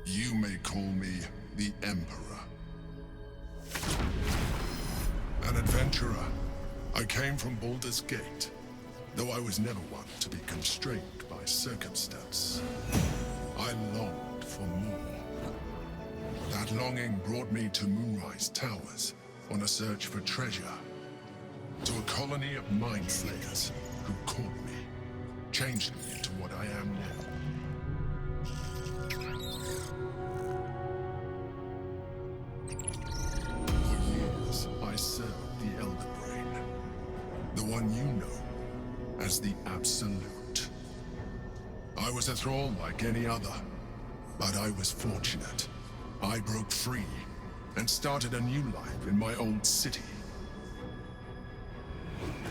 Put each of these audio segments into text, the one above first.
You may call me the Emperor. An adventurer, I came from Baldur's Gate, though I was never one to be constrained by circumstance. I longed for more. That longing brought me to Moonrise Towers on a search for treasure, to a colony of mind flayers who caught me, changed me into what I am now. For years, I served the Elder Brain, the one you know as the Absolute. I was a thrall like any other, but I was fortunate. I broke free and started a new life in my old city.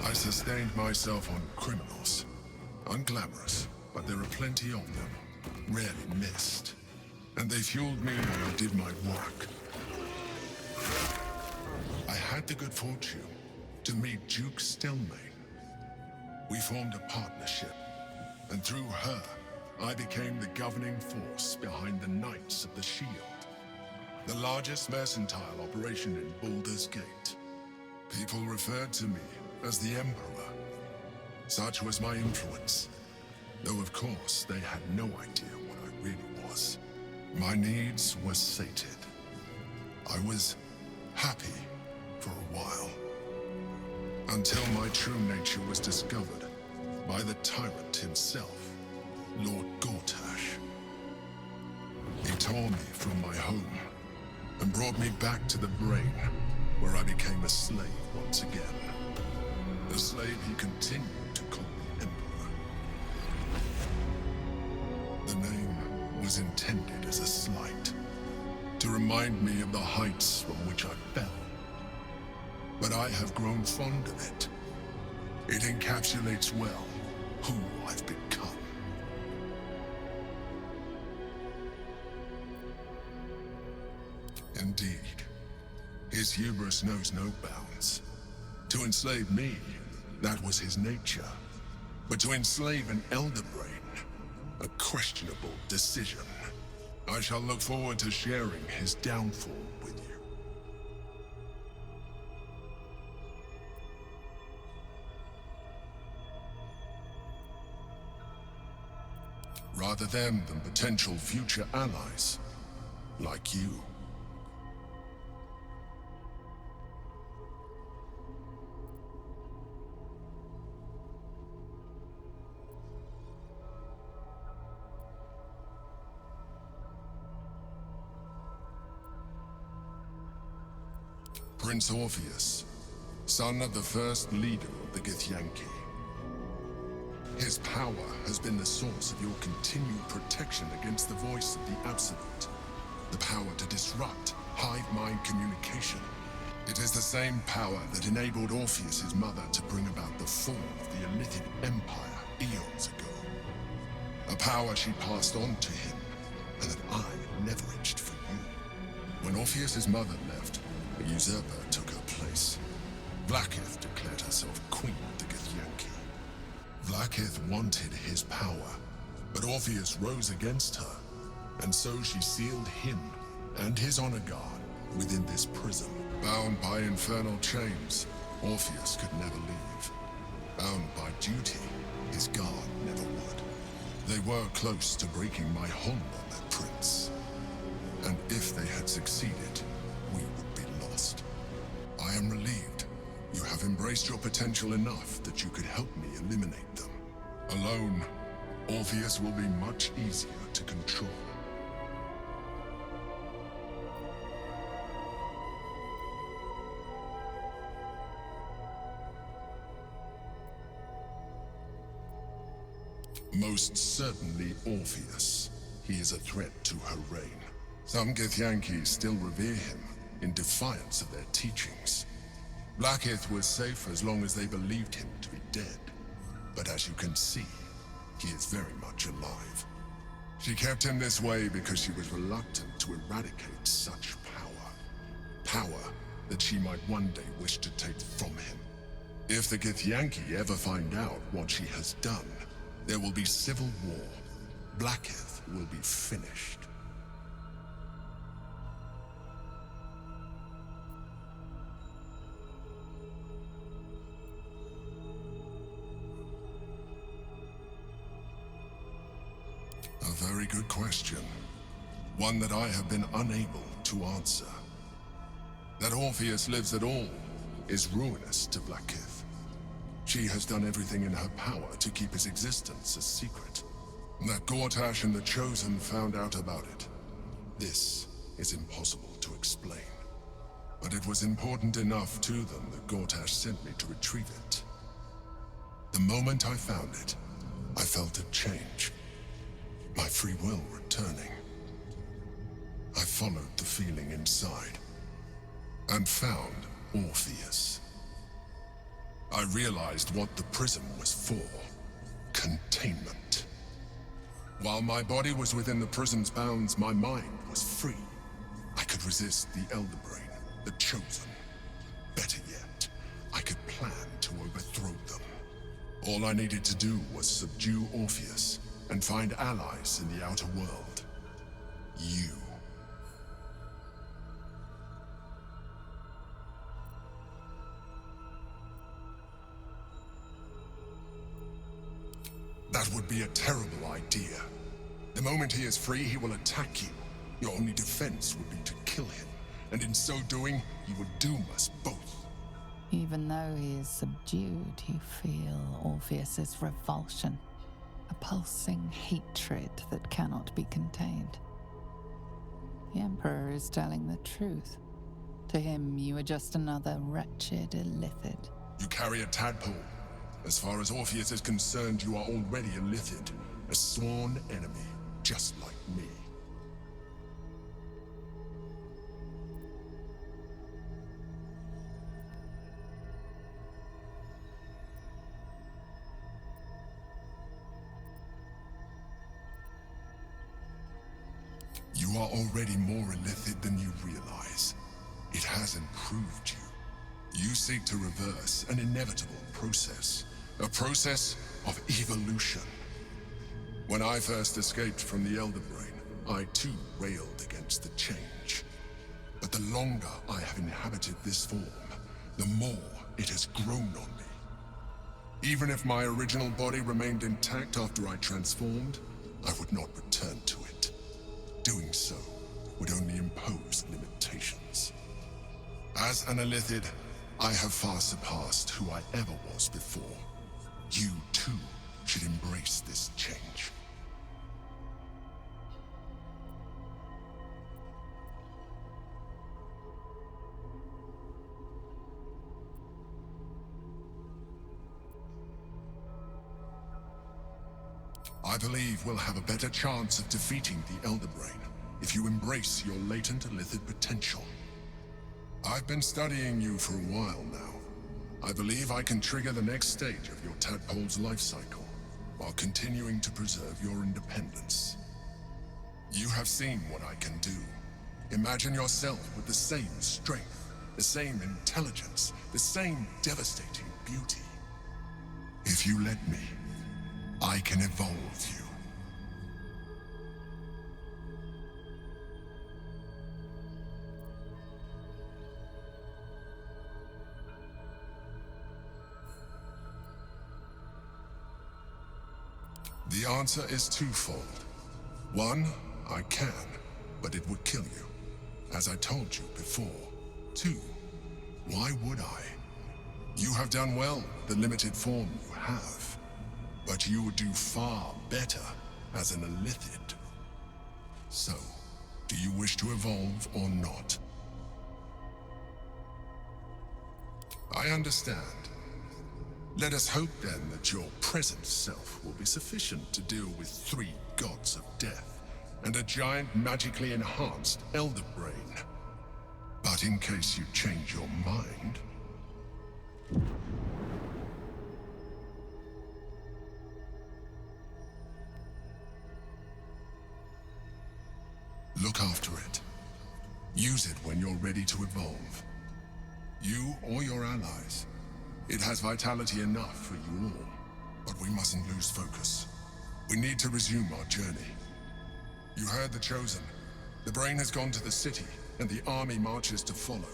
I sustained myself on criminals. Unglamorous, but there are plenty of them, rarely missed. And they fueled me while I did my work. I had the good fortune to meet Duke Stelmane. We formed a partnership, and through her, I became the governing force behind the Knights of the Shield, the largest mercantile operation in Baldur's Gate. People referred to me as the Emperor. Such was my influence, though of course they had no idea what I really was. My needs were sated. I was happy for a while, until my true nature was discovered by the tyrant himself, Lord Gortash. He tore me from my home and brought me back to the Brain, where I became a slave once again. A slave he continued to call me Emperor. The name was intended as a slight, to remind me of the heights from which I fell. But I have grown fond of it. It encapsulates well who I've become. Indeed, his hubris knows no bounds. To enslave me, that was his nature. But to enslave an Elder Brain, a questionable decision. I shall look forward to sharing his downfall with you. Rather them than potential future allies, like you. Prince Orpheus, son of the first leader of the Githyanki. His power has been the source of your continued protection against the voice of the Absolute. The power to disrupt hive mind communication. It is the same power that enabled Orpheus's mother to bring about the fall of the Elithid Empire eons ago. A power she passed on to him, and that I leveraged for you. When Orpheus's mother left, a usurper took her place. Vlaakith declared herself queen of the Githyanki. Vlaakith wanted his power, but Orpheus rose against her, and so she sealed him and his honor guard within this prison. Bound by infernal chains, Orpheus could never leave. Bound by duty, his guard never would. They were close to breaking my hold on that prince. And if they had succeeded, we would be lost. I am relieved. You have embraced your potential enough that you could help me eliminate them. Alone, Orpheus will be much easier to control. Most certainly Orpheus. He is a threat to her reign. Some Githyanki still revere him in defiance of their teachings. Vlaakith was safe as long as they believed him to be dead. But as you can see, he is very much alive. She kept him this way because she was reluctant to eradicate such power. Power that she might one day wish to take from him. If the Githyanki ever find out what she has done, there will be civil war. Vlaakith will be finished. very good question. One that I have been unable to answer. That Orpheus lives at all is ruinous to Blackith. She has done everything in her power to keep his existence a secret. That Gortash and the Chosen found out about it. This is impossible to explain. But it was important enough to them that Gortash sent me to retrieve it. The moment I found it, I felt a change. My free will returning. I followed the feeling inside and found Orpheus. I realized what the prism was for. Containment. While my body was within the prism's bounds, my mind was free. I could resist the Elder Brain, the Chosen. Better yet, I could plan to overthrow them. All I needed to do was subdue Orpheus and find allies in the outer world. You. That would be a terrible idea. The moment he is free, he will attack you. Your only defense would be to kill him, and in so doing, he would doom us both. Even though he is subdued, you feel Orpheus's revulsion, a pulsing hatred that cannot be contained. The Emperor is telling the truth. To him, you are just another wretched illithid. You carry a tadpole. As far as Orpheus is concerned, you are already a Lithid, a sworn enemy, just like me. You are already more illithid than you realize. It has improved you. You seek to reverse an inevitable process. A process of evolution. When I first escaped from the Elder Brain, I too railed against the change. But the longer I have inhabited this form, the more it has grown on me. Even if my original body remained intact after I transformed, I would not return to it. Doing so would only impose limitations. As an illithid, I have far surpassed who I ever was before. You, too, should embrace this change. I believe we'll have a better chance of defeating the Elder Brain if you embrace your latent illithid potential. I've been studying you for a while now. I believe I can trigger the next stage of your tadpole's life cycle, while continuing to preserve your independence. You have seen what I can do. Imagine yourself with the same strength, the same intelligence, the same devastating beauty. If you let me, I can evolve you. The answer is twofold. One, I can, but it would kill you, as I told you before. Two, why would I? You have done well with the limited form you have, but you would do far better as an illithid. So, do you wish to evolve or not? I understand. Let us hope then that your present self will be sufficient to deal with 3 gods of death and a giant magically enhanced Elder Brain. But in case you change your mind... look after it. Use it when you're ready to evolve. You or your allies. It has vitality enough for you all, but we mustn't lose focus. We need to resume our journey. You heard the Chosen. The Brain has gone to the city, and the army marches to follow.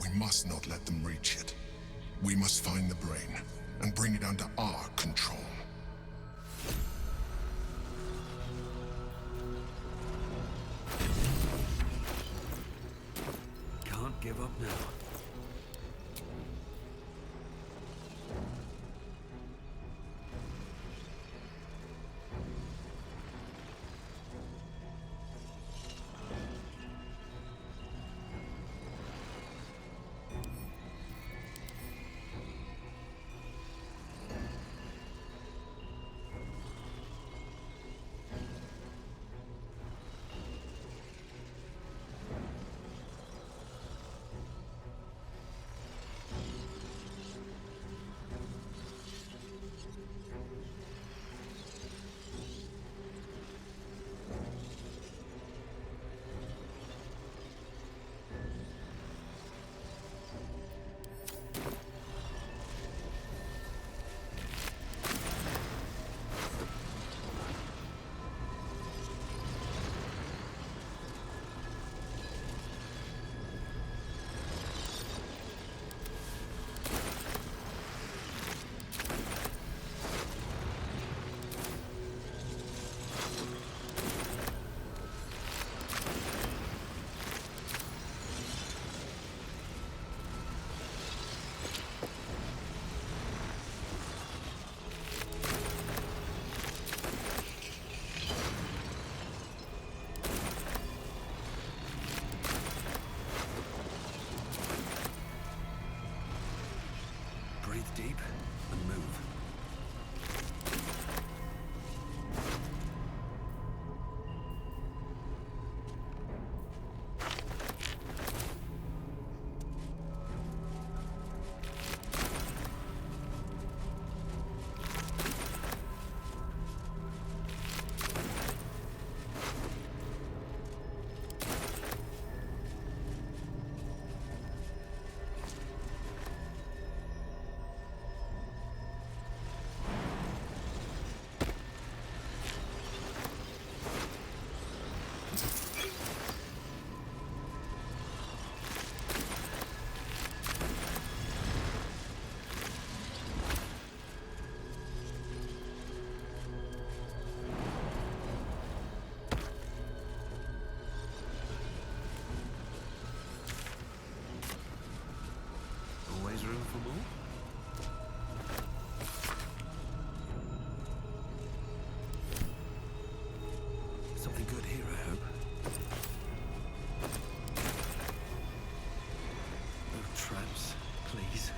We must not let them reach it. We must find the Brain, and bring it under our control. give up now. Breathe deep and move. Always room for more? Something good here, I hope. No traps, please.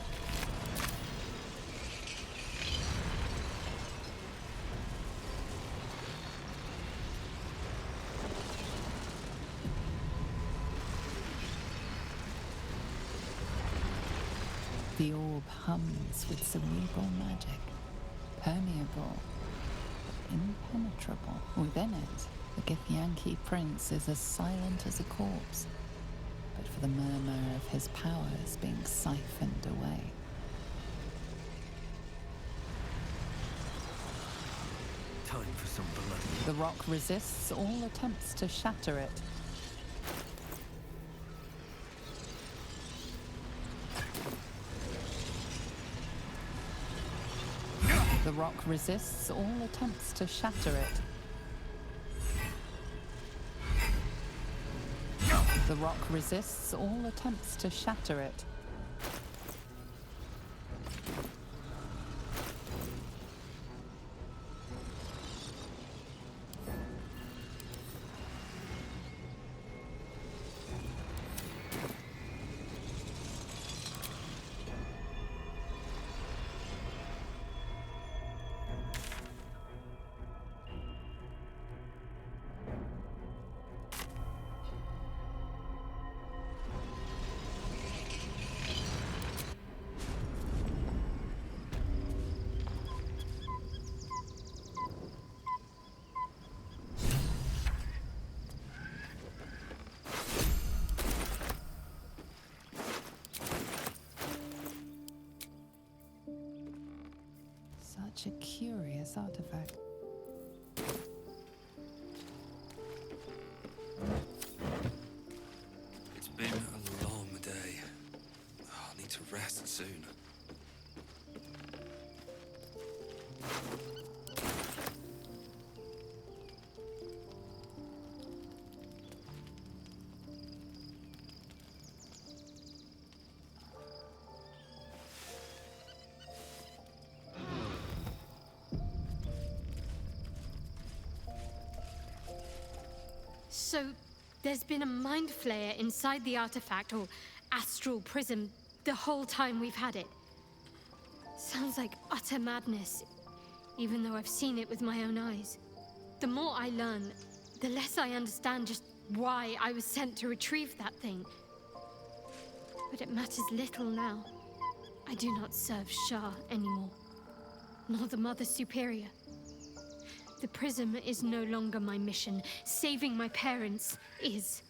The orb hums with cerebral magic, permeable, impenetrable. Within it, the Githyanki prince is as silent as a corpse, but for the murmur of his powers being siphoned away. Time for some blood. The rock resists all attempts to shatter it. The rock resists all attempts to shatter it. The rock resists all attempts to shatter it. Such a curious artifact. It's been a long day. I'll need to rest soon. So, there's been a mind flayer inside the artifact, or astral prism, the whole time we've had it. Sounds like utter madness, even though I've seen it with my own eyes. The more I learn, the less I understand just why I was sent to retrieve that thing. But it matters little now. I do not serve Shah anymore, nor the Mother Superior. The prism is no longer my mission. Saving my parents is.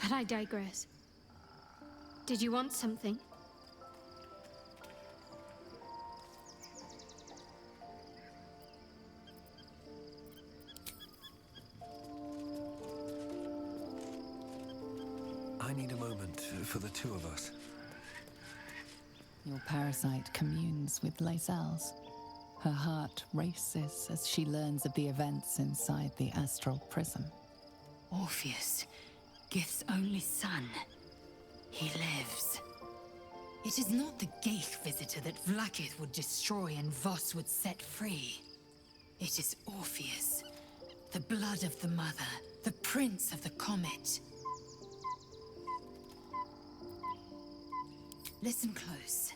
But I digress. Did you want something? I need a moment for the two of us. Your parasite communes with Lae'zel's. Her heart races as she learns of the events inside the astral prism. Orpheus, Gith's only son. He lives. It is not the Geich visitor that Vlaakith would destroy and Voss would set free. It is Orpheus, the blood of the mother, the prince of the comet. Listen close.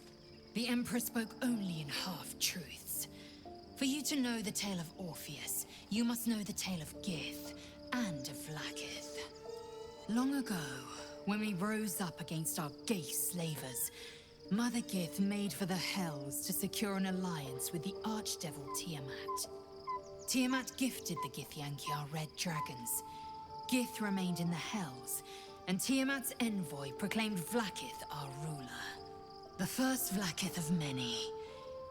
The Emperor spoke only in half-truths. For you to know the tale of Orpheus, you must know the tale of Gith and of Vlaakith. Long ago, when we rose up against our Geich slavers, Mother Gith made for the Hells to secure an alliance with the archdevil Tiamat. Tiamat gifted the Githyanki our red dragons. Gith remained in the Hells, and Tiamat's envoy proclaimed Vlaakith our ruler. The first Vlaakith of many.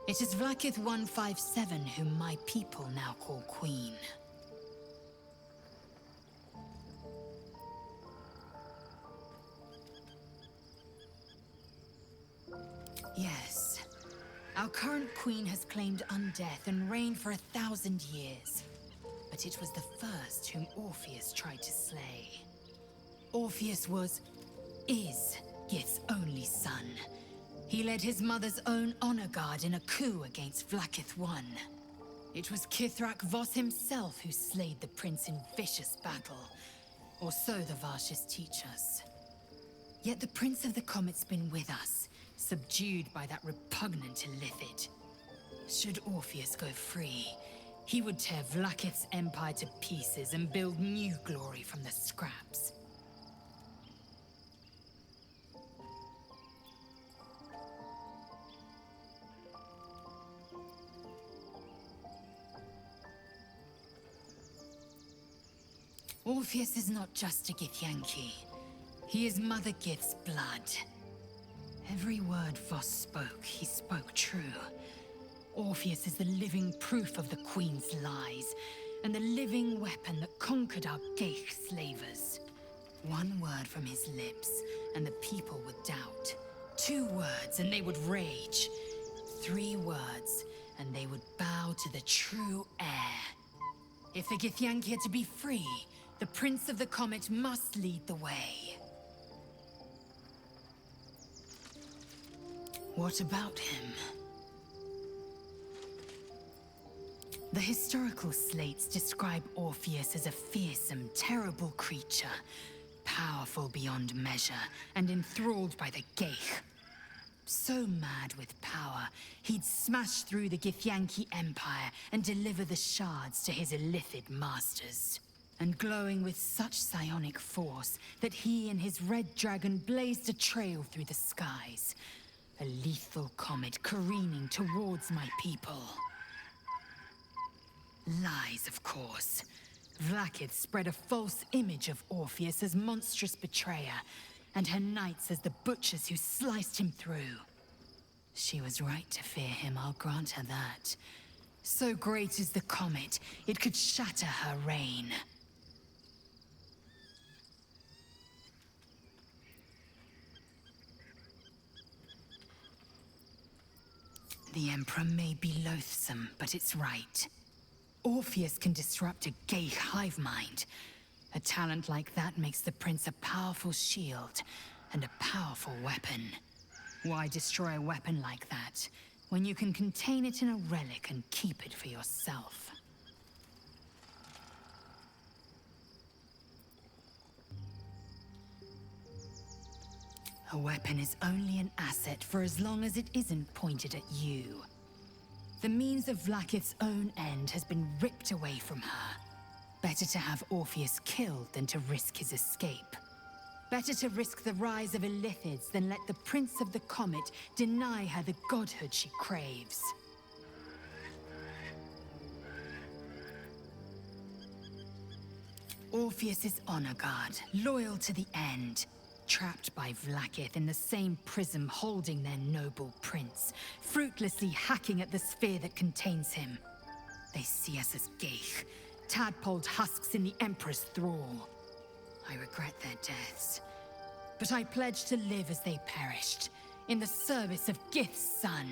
It is Vlaakith 157 whom my people now call Queen. Yes. Our current queen has claimed undeath and reigned for 1,000 years. But it was the first whom Orpheus tried to slay. Orpheus is Gith's only son. He led his mother's own honor guard in a coup against Vlaakith I. It was Kithrak Voss himself who slayed the prince in vicious battle. Or so the Varshas teach us. Yet the Prince of the Comet's been with us, subdued by that repugnant Illithid. Should Orpheus go free, he would tear Vlaakith's empire to pieces and build new glory from the scraps. Orpheus is not just a Githyanki. He is Mother Gith's blood. Every word Voss spoke, he spoke true. Orpheus is the living proof of the Queen's lies, and the living weapon that conquered our Geich slavers. One word from his lips, and the people would doubt. 2 words, and they would rage. 3 words, and they would bow to the true heir. If the Githyanki are to be free, the Prince of the Comet must lead the way. What about him? The historical slates describe Orpheus as a fearsome, terrible creature, powerful beyond measure, and enthralled by the Geich. So mad with power, he'd smash through the Githyanki Empire and deliver the shards to his Illithid masters. And glowing with such psionic force that he and his red dragon blazed a trail through the skies. A lethal comet careening towards my people. Lies, of course. Vlaakith spread a false image of Orpheus as monstrous betrayer, and her knights as the butchers who sliced him through. She was right to fear him, I'll grant her that. So great is the comet, it could shatter her reign. The Emperor may be loathsome, but it's right. Orpheus can disrupt a Geich hive mind. A talent like that makes the Prince a powerful shield and a powerful weapon. Why destroy a weapon like that, when you can contain it in a relic and keep it for yourself? A weapon is only an asset for as long as it isn't pointed at you. The means of Vlaakith's own end has been ripped away from her. Better to have Orpheus killed than to risk his escape. Better to risk the rise of Illithids than let the Prince of the Comet deny her the godhood she craves. Orpheus is honor guard, loyal to the end. Trapped by Vlaakith in the same prism holding their noble prince, fruitlessly hacking at the sphere that contains him. They see us as geich, tadpoled husks in the Emperor's thrall. I regret their deaths, but I pledge to live as they perished, in the service of Gith's son.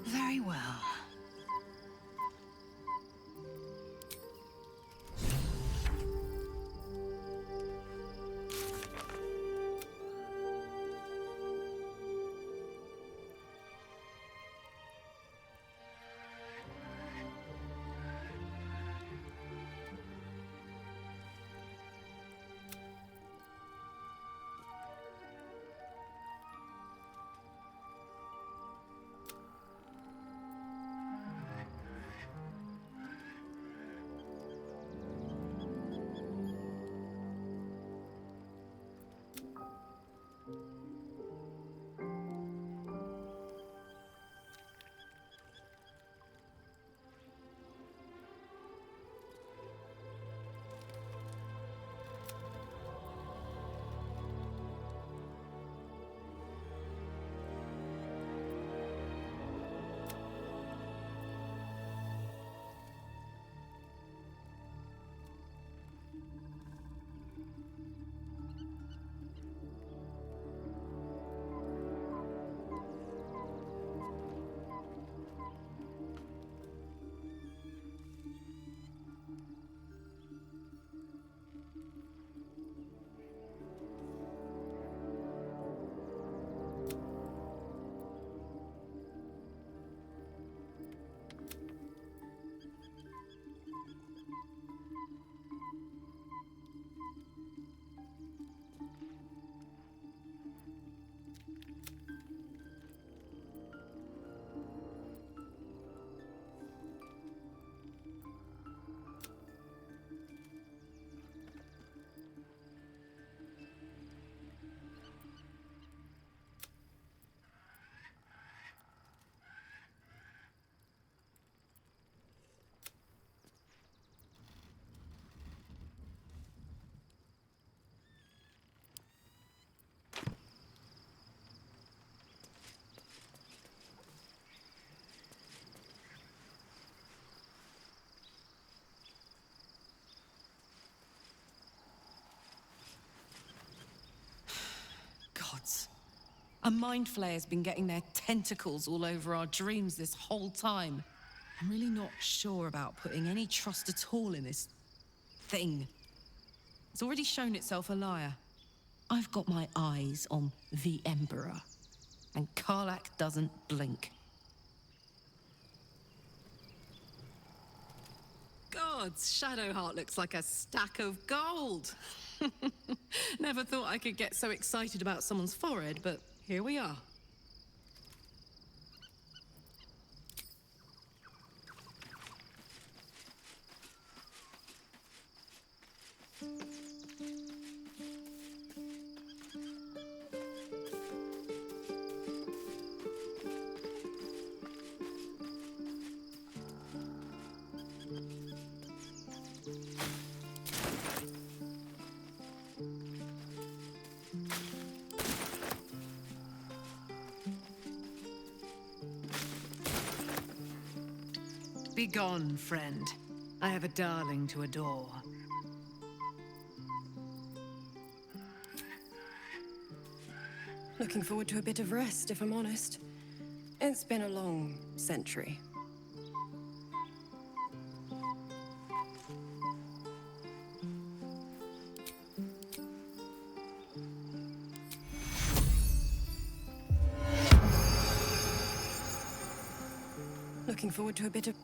Very well. Gods. A mind flayer's been getting their tentacles all over our dreams this whole time. I'm really not sure about putting any trust at all in this thing. It's already shown itself a liar. I've got my eyes on the Emperor, and Karlach doesn't blink. Gods, Shadowheart looks like a stack of gold. Never thought I could get so excited about someone's forehead, but here we are. Begone, friend. I have a darling to adore. Looking forward to a bit of rest, if I'm honest. It's been a long century. Looking forward to a bit of...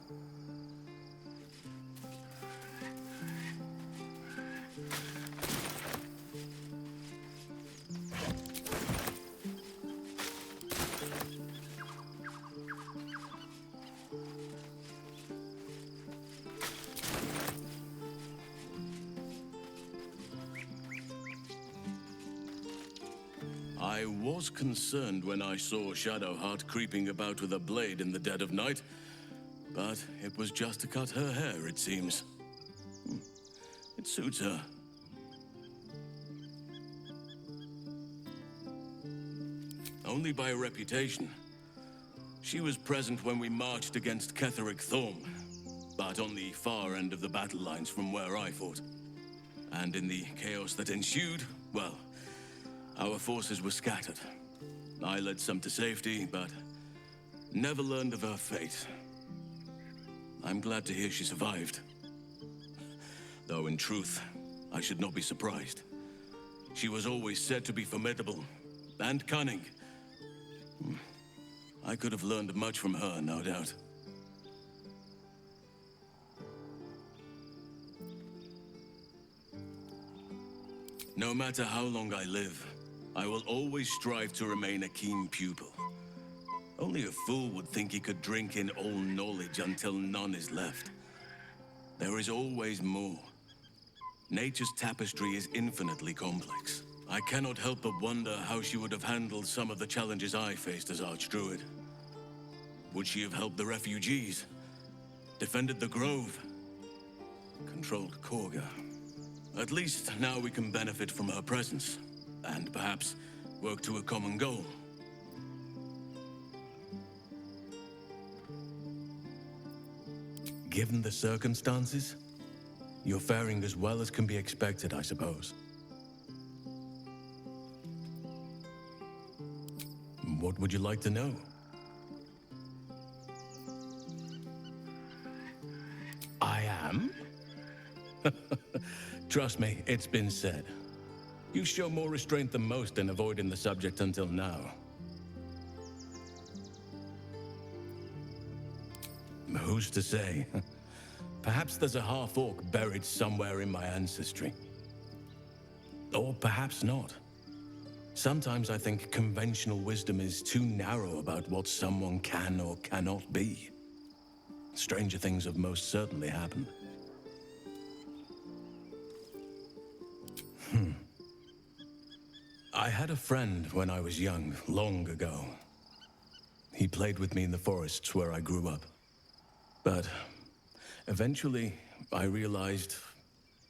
I was concerned when I saw Shadowheart creeping about with a blade in the dead of night, but it was just to cut her hair, it seems. It suits her. Only by reputation. She was present when we marched against Ketheric Thorm, but on the far end of the battle lines from where I fought. And in the chaos that ensued, well, our forces were scattered. I led some to safety, but never learned of her fate. I'm glad to hear she survived. Though in truth, I should not be surprised. She was always said to be formidable and cunning. I could have learned much from her, no doubt. No matter how long I live, I will always strive to remain a keen pupil. Only a fool would think he could drink in all knowledge until none is left. There is always more. Nature's tapestry is infinitely complex. I cannot help but wonder how she would have handled some of the challenges I faced as Archdruid. Would she have helped the refugees? Defended the Grove? Controlled Korga? At least now we can benefit from her presence, and perhaps work to a common goal. Given the circumstances, you're faring as well as can be expected, I suppose. What would you like to know? I am? Trust me, it's been said. You show more restraint than most in avoiding the subject until now. Who's to say? Perhaps there's a half-orc buried somewhere in my ancestry. Or perhaps not. Sometimes I think conventional wisdom is too narrow about what someone can or cannot be. Stranger things have most certainly happened. I had a friend when I was young, long ago. He played with me in the forests where I grew up. But eventually, I realized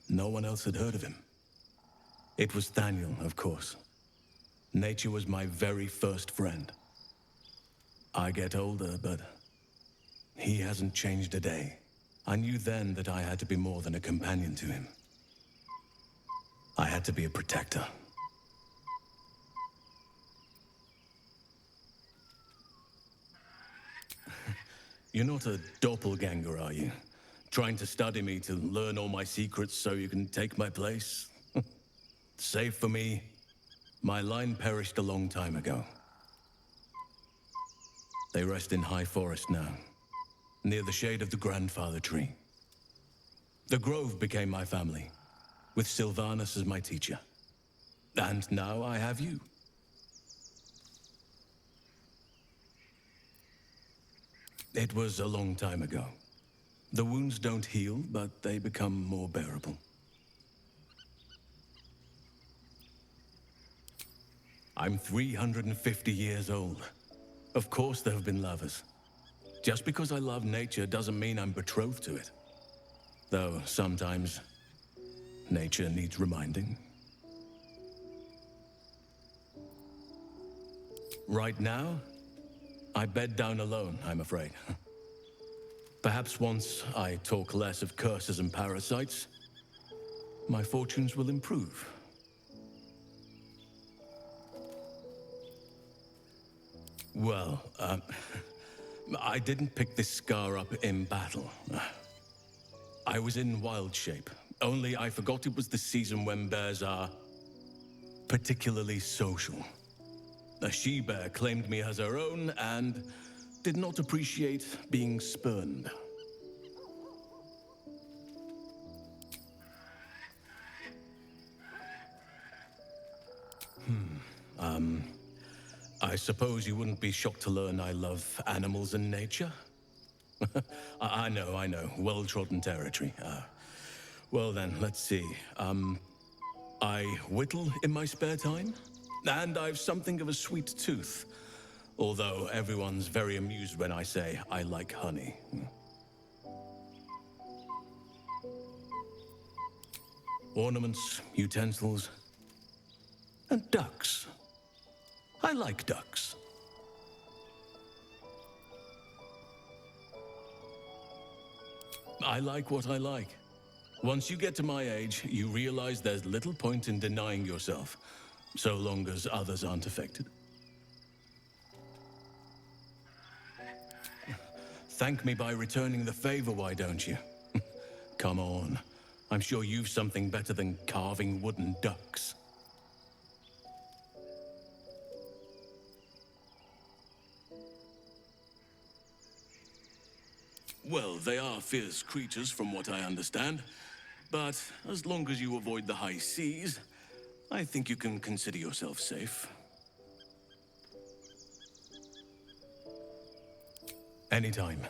no one else had heard of him. It was Thaniel, of course. Nature was my very first friend. I get older, but he hasn't changed a day. I knew then that I had to be more than a companion to him. I had to be a protector. You're not a doppelganger, are you? Trying to study me to learn all my secrets so you can take my place? Save for me, my line perished a long time ago. They rest in High Forest now, near the shade of the grandfather tree. The Grove became my family, with Sylvanas as my teacher. And now I have you. It was a long time ago. The wounds don't heal, but they become more bearable. I'm 350 years old. Of course there have been lovers. Just because I love nature doesn't mean I'm betrothed to it. Though sometimes, nature needs reminding. Right now, I bed down alone, I'm afraid. Perhaps once I talk less of curses and parasites, my fortunes will improve. Well, I didn't pick this scar up in battle. I was in wild shape, only I forgot it was the season when bears are particularly social. A she-bear claimed me as her own and did not appreciate being spurned. I suppose you wouldn't be shocked to learn I love animals and nature? I know, well-trodden territory. Well then, let's see. I whittle in my spare time? And I've something of a sweet tooth. Although everyone's very amused when I say I like honey. Ornaments, utensils, and ducks. I like ducks. I like what I like. Once you get to my age, you realize there's little point in denying yourself, so long as others aren't affected. Thank me by returning the favor, why don't you? Come on. I'm sure you've something better than carving wooden ducks. Well, they are fierce creatures from what I understand. But as long as you avoid the high seas, I think you can consider yourself safe. Anytime.